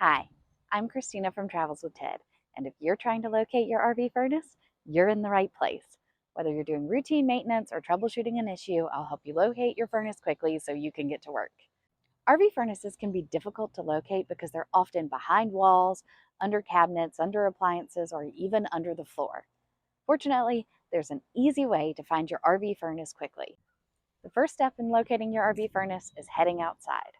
Hi, I'm Christina from Travels with Ted, and if you're trying to locate your RV furnace, you're in the right place. Whether you're doing routine maintenance or troubleshooting an issue, I'll help you locate your furnace quickly so you can get to work. RV furnaces can be difficult to locate because they're often behind walls, under cabinets, under appliances, or even under the floor. Fortunately, there's an easy way to find your RV furnace quickly. The first step in locating your RV furnace is heading outside.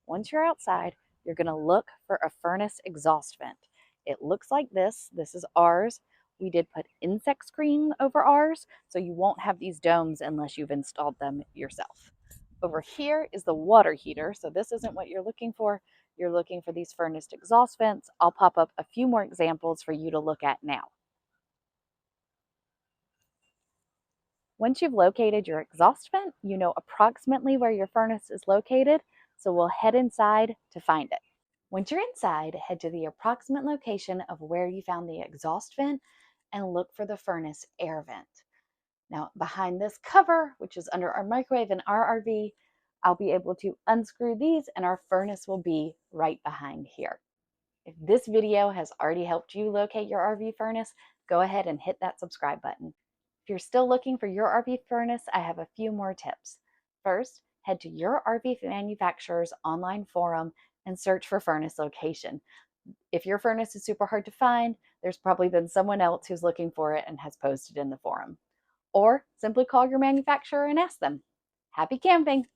Once you're outside, you're going to look for a furnace exhaust vent. It looks like this. This is ours. We did put insect screen over ours, so you won't have these domes unless you've installed them yourself. Over here is the water heater, so this isn't what you're looking for. You're looking for these furnace exhaust vents. I'll pop up a few more examples for you to look at now. Once you've located your exhaust vent, you know approximately where your furnace is located, so we'll head inside to find it. Once you're inside, head to the approximate location of where you found the exhaust vent and look for the furnace air vent. Now, behind this cover, which is under our microwave in our RV, I'll be able to unscrew these and our furnace will be right behind here. If this video has already helped you locate your RV furnace, go ahead and hit that subscribe button. If you're still looking for your RV furnace, I have a few more tips. First, head to your RV manufacturer's online forum and search for furnace location. If your furnace is super hard to find, there's probably been someone else who's looking for it and has posted in the forum. Or simply call your manufacturer and ask them. Happy camping!